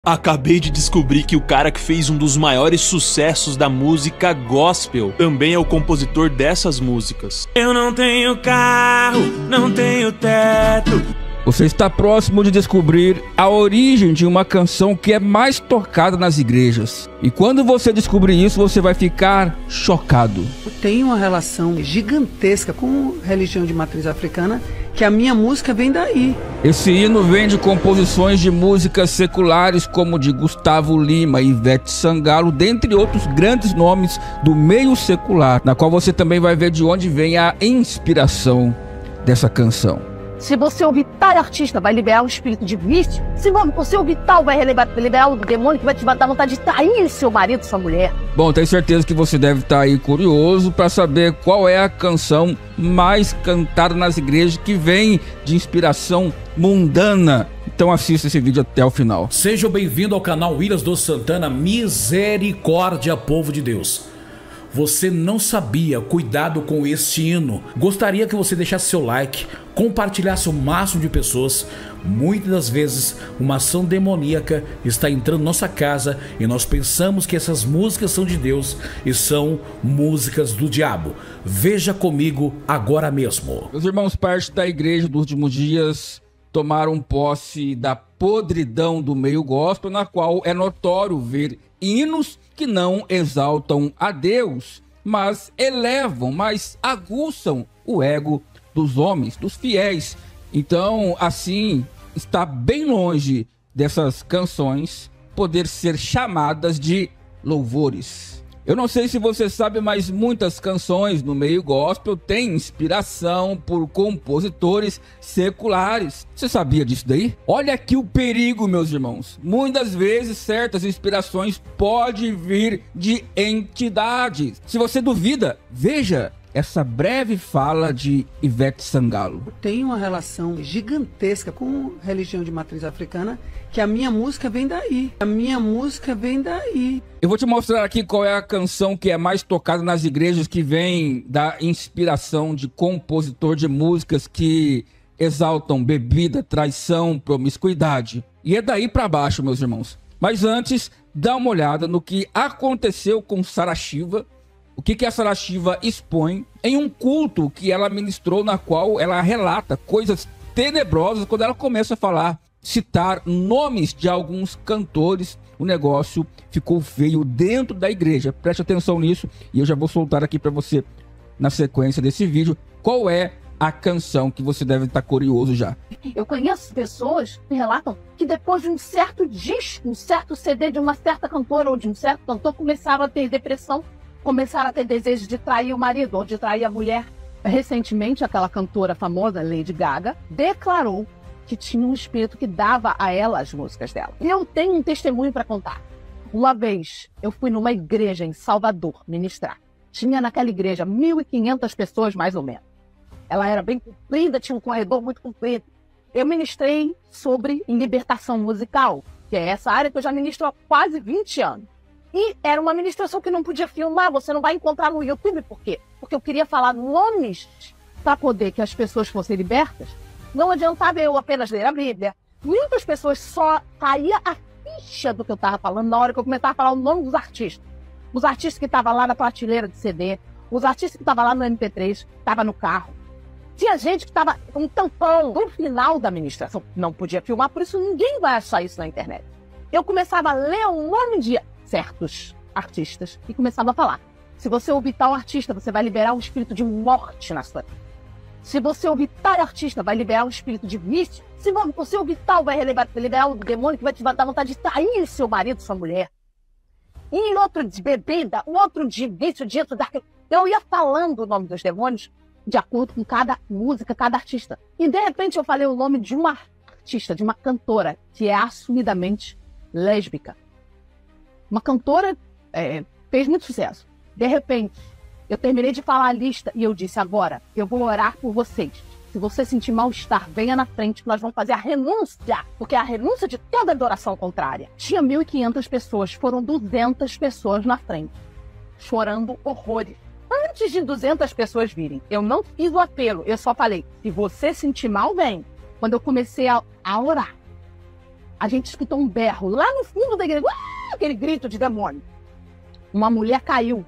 Acabei de descobrir que o cara que fez um dos maiores sucessos da música gospel também é o compositor dessas músicas. Eu não tenho carro, não tenho teto. Você está próximo de descobrir a origem de uma canção que é mais tocada nas igrejas. E quando você descobrir isso, você vai ficar chocado. Tem uma relação gigantesca com religião de matriz africana, que a minha música vem daí. Esse hino vem de composições de músicas seculares como de Gustavo Lima e Ivete Sangalo, dentre outros grandes nomes do meio secular, na qual você também vai ver de onde vem a inspiração dessa canção. Se você ouvir tal artista, vai liberar um espírito de vício. Se você ouvir tal, vai liberar um demônio que vai te dar vontade de trair seu marido, sua mulher. Bom, tenho certeza que você deve estar aí curioso para saber qual é a canção mais cantada nas igrejas que vem de inspiração mundana. Então assista esse vídeo até o final. Seja bem-vindo ao canal Williams dos Santana. Misericórdia, povo de Deus. Você não sabia? Cuidado com este hino. Gostaria que você deixasse seu like, compartilhasse o máximo de pessoas. Muitas das vezes uma ação demoníaca está entrando na nossa casa e nós pensamos que essas músicas são de Deus e são músicas do diabo. Veja comigo agora mesmo. Meus irmãos, parte da igreja dos últimos dias tomaram posse da podridão do meio gospel, na qual é notório ver hinos que não exaltam a Deus, mas elevam, mas aguçam o ego dos homens, dos fiéis. Então, assim, está bem longe dessas canções poder ser chamadas de louvores. Eu não sei se você sabe, mas muitas canções no meio gospel têm inspiração por compositores seculares. Você sabia disso daí? Olha aqui o perigo, meus irmãos. Muitas vezes certas inspirações podem vir de entidades. Se você duvida, veja essa breve fala de Ivete Sangalo. Tem uma relação gigantesca com religião de matriz africana, que a minha música vem daí. A minha música vem daí. Eu vou te mostrar aqui qual é a canção que é mais tocada nas igrejas, que vem da inspiração de compositor de músicas que exaltam bebida, traição, promiscuidade. E é daí para baixo, meus irmãos. Mas antes, dá uma olhada no que aconteceu com Sarah Shiva. O que a Sarah Shiva expõe em um culto que ela ministrou, na qual ela relata coisas tenebrosas quando ela começa a falar, citar nomes de alguns cantores. O negócio ficou feio dentro da igreja. Preste atenção nisso e eu já vou soltar aqui para você, na sequência desse vídeo, qual é a canção que você deve estar curioso já. Eu conheço pessoas que relatam que depois de um certo disco, um certo CD de uma certa cantora ou de um certo cantor, começaram a ter depressão, começaram a ter desejo de trair o marido ou de trair a mulher. Recentemente, aquela cantora famosa, Lady Gaga, declarou que tinha um espírito que dava a ela as músicas dela. E eu tenho um testemunho para contar. Uma vez, eu fui numa igreja em Salvador ministrar. Tinha naquela igreja 1.500 pessoas, mais ou menos. Ela era bem comprida, tinha um corredor muito comprido. Eu ministrei sobre libertação musical, que é essa área que eu já ministro há quase 20 anos. E era uma ministração que não podia filmar, você não vai encontrar no YouTube. Por quê? Porque eu queria falar nomes para poder que as pessoas fossem libertas. Não adiantava eu apenas ler a Bíblia. Muitas pessoas só caía a ficha do que eu estava falando na hora que eu começava a falar o nome dos artistas. Os artistas que estavam lá na prateleira de CD, os artistas que estavam lá no MP3, estavam no carro. Tinha gente que estava com um tampão no final da ministração. Não podia filmar, por isso ninguém vai achar isso na internet. Eu começava a ler o nome de certos artistas e começava a falar: se você ouvir tal artista, você vai liberar um espírito de morte na sua vida. Se você ouvir tal artista, vai liberar um espírito de vício. Se você ouvir tal, vai liberar um demônio que vai te dar vontade de trair seu marido, sua mulher. E outro de bebida, outro de vício, disso, daquilo. Eu ia falando o nome dos demônios de acordo com cada música, cada artista. E de repente eu falei o nome de uma artista, de uma cantora que é assumidamente lésbica. Uma cantora fez muito sucesso. De repente, eu terminei de falar a lista e eu disse: agora, eu vou orar por vocês. Se você sentir mal-estar, venha na frente que nós vamos fazer a renúncia, porque é a renúncia de toda adoração contrária. Tinha 1.500 pessoas, foram 200 pessoas na frente, chorando horrores. Antes de 200 pessoas virem, eu não fiz o apelo, eu só falei: se você sentir mal, vem. Quando eu comecei a orar, a gente escutou um berro lá no fundo da igreja, aquele grito de demônio. Uma mulher caiu,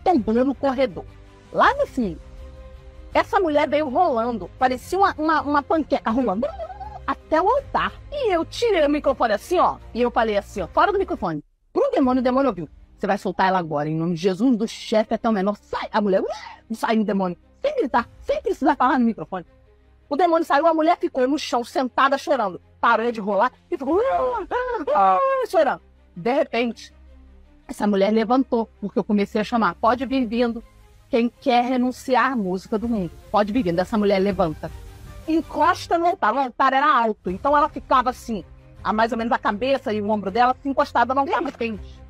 tombando no corredor, lá no fundo. Essa mulher veio rolando, parecia uma panqueca rolando até o altar. E eu tirei o microfone assim, ó, e eu falei assim, ó, fora do microfone, pro demônio, o demônio ouviu. Você vai soltar ela agora, em nome de Jesus, do chefe até o menor. Sai! A mulher sai do demônio, sem gritar, sem precisar falar no microfone. O demônio saiu, a mulher ficou no chão, sentada, chorando. Parou de rolar e ficou chorando. De repente, essa mulher levantou, porque eu comecei a chamar. Pode vir vindo quem quer renunciar à música do mundo. Pode vir vindo. Essa mulher levanta. Encosta no altar. O altar era alto, então ela ficava assim, a mais ou menos a cabeça e o ombro dela se encostava no altar. De repente,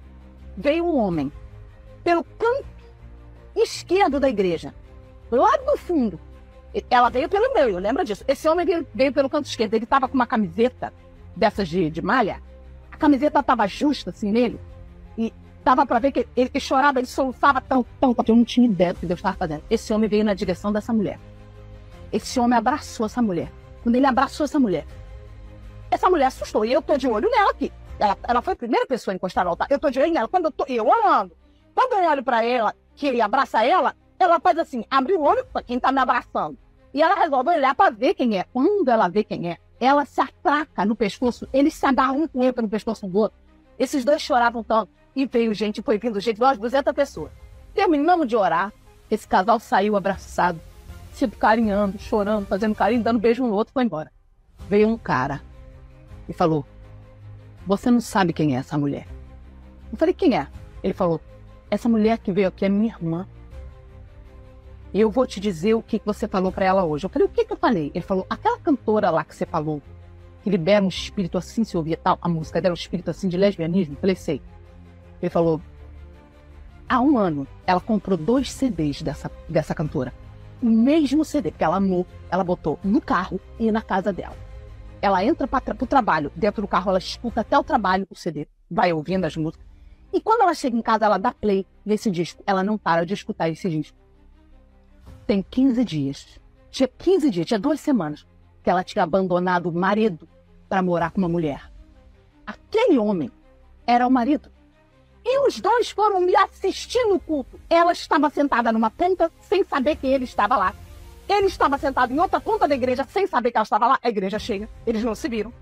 veio um homem pelo canto esquerdo da igreja, lá do fundo. Ela veio pelo meio, lembra disso? Esse homem veio pelo canto esquerdo. Ele estava com uma camiseta dessas de malha. A camiseta estava justa assim nele. E dava para ver que ele chorava, ele soluçava tão, porque eu não tinha ideia do que Deus estava fazendo. Esse homem veio na direção dessa mulher. Esse homem abraçou essa mulher. Quando ele abraçou essa mulher assustou. E eu tô de olho nela aqui. Ela foi a primeira pessoa a encostar no altar. Eu tô de olho nela. Quando eu olhando. Quando eu olho para ela, que ele abraça ela faz assim, abre o olho para quem tá me abraçando. E ela resolve olhar para ver quem é. Quando ela vê quem é, ela se atraca no pescoço. Eles se agarram um com o outro no pescoço um do outro. Esses dois choravam tanto. E veio gente, foi vindo gente, umas 200 pessoas. Terminamos de orar. Esse casal saiu abraçado, se carinhando, chorando, fazendo carinho, dando beijo um no outro, foi embora. Veio um cara e falou: você não sabe quem é essa mulher. Eu falei: quem é? Ele falou: essa mulher que veio aqui é minha irmã. E eu vou te dizer o que você falou para ela hoje. Eu falei: o que eu falei? Ele falou: aquela cantora lá que você falou, que libera um espírito assim, se ouvia tal, a música dela, um espírito assim de lesbianismo. Eu falei: sei. Ele falou: há um ano, ela comprou 2 CDs dessa cantora. O mesmo CD, porque ela amou, ela botou no carro e na casa dela. Ela entra para o trabalho, dentro do carro ela escuta até o trabalho o CD, vai ouvindo as músicas. E quando ela chega em casa, ela dá play nesse disco. Ela não para de escutar esse disco. Tem 15 dias. Tinha 15 dias, tinha 2 semanas que ela tinha abandonado o marido para morar com uma mulher. Aquele homem era o marido. E os dois foram me assistir no culto. Ela estava sentada numa ponta sem saber que ele estava lá. Ele estava sentado em outra ponta da igreja sem saber que ela estava lá. A igreja cheia. Eles não se viram.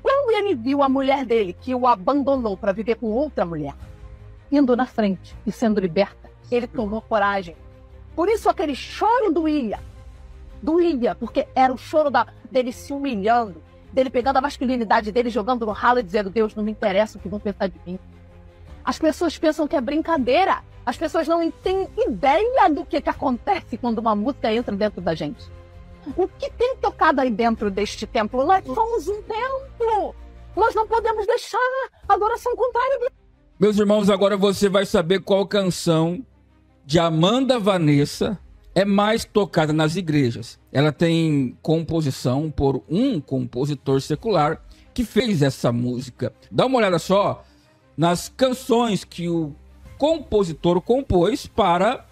Quando ele viu a mulher dele, que o abandonou para viver com outra mulher, indo na frente e sendo liberta, ele tomou coragem. Por isso aquele choro doía, porque era o choro dele se humilhando, dele pegando a masculinidade dele, jogando no ralo e dizendo: Deus, não me interessa o que vão pensar de mim. As pessoas pensam que é brincadeira. As pessoas não têm ideia do que acontece quando uma música entra dentro da gente. O que tem tocado aí dentro deste templo? Nós somos um templo. Nós não podemos deixar a adoração contrária. Meus irmãos, agora você vai saber qual canção de Amanda Vanessa é mais tocada nas igrejas. Ela tem composição por um compositor secular que fez essa música. Dá uma olhada só nas canções que o compositor compôs para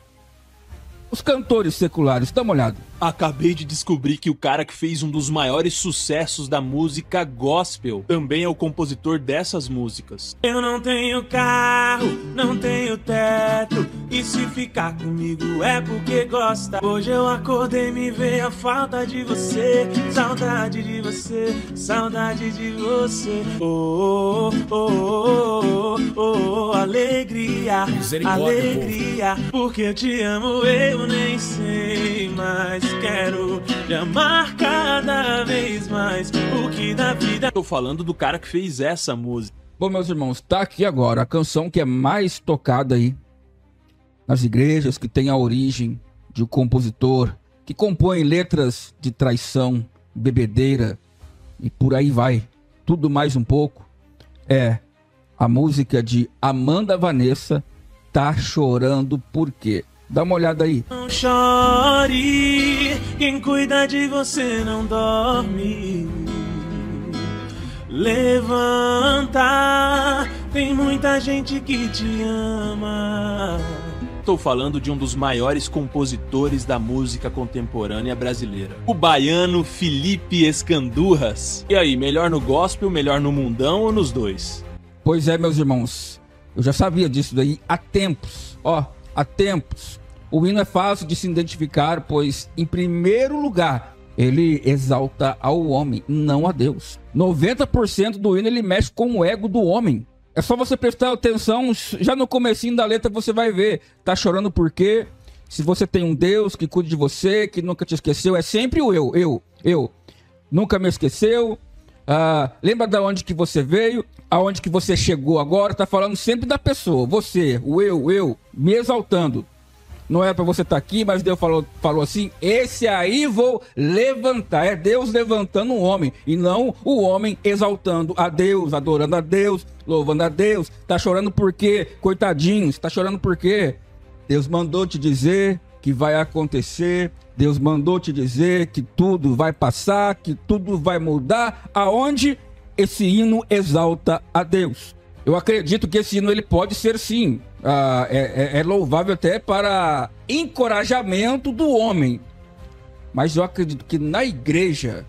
os cantores seculares. Dá uma olhada. Acabei de descobrir que o cara que fez um dos maiores sucessos da música gospel também é o compositor dessas músicas. Eu não tenho carro, não tenho teto, e se ficar comigo é porque gosta. Hoje eu acordei e me veio a falta de você, saudade de você, saudade de você. Oh, oh, oh, oh, oh, oh, alegria, alegria, porque eu te amo, eu nem sei mais. Quero te amar cada vez mais. O que da vida. Tô falando do cara que fez essa música. Bom, meus irmãos, tá aqui agora a canção que é mais tocada aí nas igrejas, que tem a origem de um compositor que compõe letras de traição, bebedeira e por aí vai. Tudo mais um pouco. É a música de Amanda Vanessa, Tá Chorando Por Quê? Dá uma olhada aí. Não chore, quem cuida de você não dorme. Levanta, tem muita gente que te ama. tô falando de um dos maiores compositores da música contemporânea brasileira, o baiano Felipe Escandurras. E aí, melhor no gospel, melhor no mundão ou nos dois? Pois é, meus irmãos, eu já sabia disso daí há tempos, há tempos. O hino é fácil de se identificar, pois, em primeiro lugar, ele exalta ao homem, não a Deus. 90% do hino ele mexe com o ego do homem. É só você prestar atenção, já no comecinho da letra você vai ver. Tá chorando por quê? Se você tem um Deus que cuida de você, que nunca te esqueceu, é sempre o eu. Nunca me esqueceu. Lembra de onde que você veio, aonde que você chegou agora. Tá falando sempre da pessoa, você, o eu, me exaltando. Não é para você estar aqui, mas Deus falou assim, esse aí vou levantar. É Deus levantando o homem, e não o homem exaltando a Deus, adorando a Deus, louvando a Deus. Tá chorando por quê? Coitadinho, você tá chorando por quê? Deus mandou te dizer que vai acontecer. Deus mandou te dizer que tudo vai passar, que tudo vai mudar. Aonde esse hino exalta a Deus? Eu acredito que esse hino ele pode ser sim. É louvável até para encorajamento do homem. Mas eu acredito que na igreja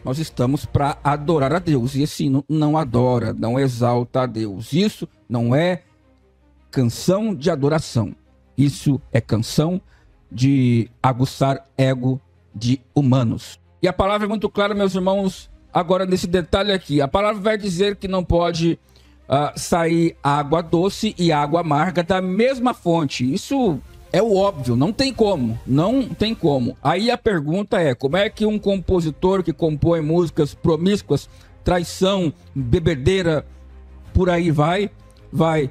nós estamos para adorar a Deus. E esse hino não adora, não exalta a Deus. Isso não é canção de adoração. Isso é canção de aguçar ego de humanos. E a palavra é muito clara, meus irmãos, agora nesse detalhe aqui. A palavra vai dizer que não pode sair água doce e água amarga da mesma fonte. Isso é o óbvio, não tem como. Aí a pergunta é, como é que um compositor que compõe músicas promíscuas, traição, bebedeira, por aí vai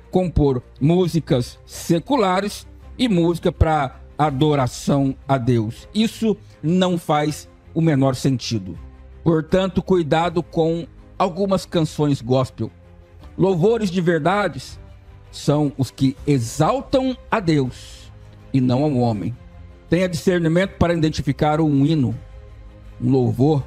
compor músicas seculares e música para adoração a Deus? Isso não faz o menor sentido. Portanto, cuidado com algumas canções gospel. Louvores de verdades são os que exaltam a Deus e não ao homem. Tenha discernimento para identificar um hino, um louvor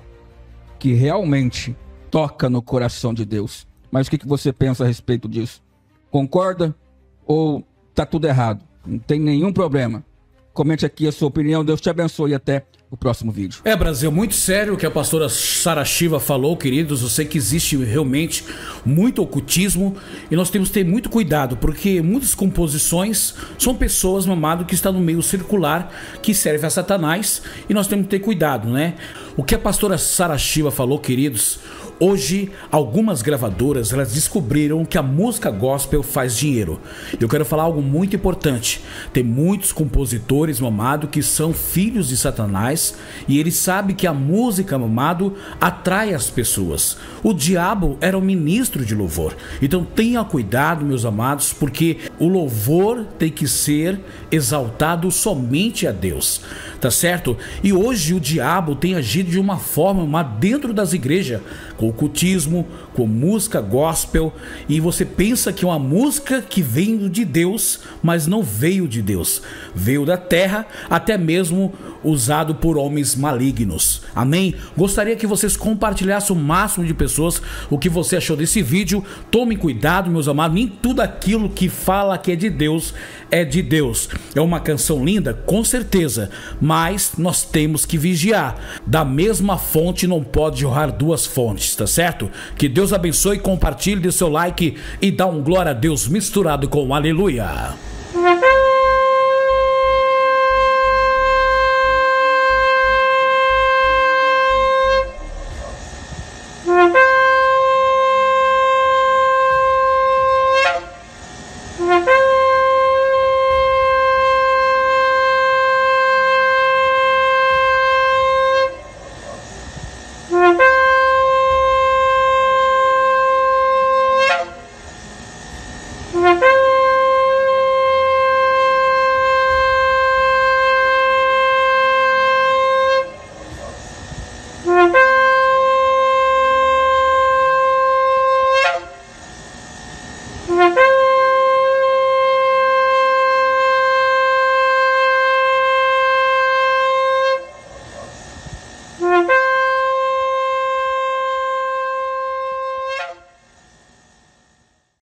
que realmente toca no coração de Deus. Mas o que você pensa a respeito disso? Concorda ou tá tudo errado? Não tem nenhum problema. Comente aqui a sua opinião. Deus te abençoe e até o próximo vídeo. Brasil, muito sério o que a pastora Sara Shiva falou, queridos. Eu sei que existe realmente muito ocultismo e nós temos que ter muito cuidado, porque muitas composições são pessoas, meu amado, que estão no meio circular, que serve a Satanás, e nós temos que ter cuidado, né? O que a pastora Sara Shiva falou, queridos, hoje algumas gravadoras elas descobriram que a música gospel faz dinheiro. Eu quero falar algo muito importante. Tem muitos compositores, meu amado, que são filhos de Satanás, e ele sabe que a música, meu amado, atrai as pessoas. O diabo era o ministro de louvor. Então tenha cuidado, meus amados, porque o louvor tem que ser exaltado somente a Deus, tá certo? E hoje o diabo tem agido de uma forma dentro das igrejas, com ocultismo, com música gospel, e você pensa que é uma música que veio de Deus, mas não veio de Deus, veio da terra, até mesmo usado por homens malignos. Amém? Gostaria que vocês compartilhassem o máximo de pessoas o que você achou desse vídeo. Tome cuidado, meus amados, nem tudo aquilo que fala que é de Deus é de Deus. É uma canção linda, com certeza, mas nós temos que vigiar. Da mesma fonte não pode jorrar duas fontes, tá certo? Que Deus abençoe, compartilhe, dê seu like e dá um glória a Deus misturado com aleluia.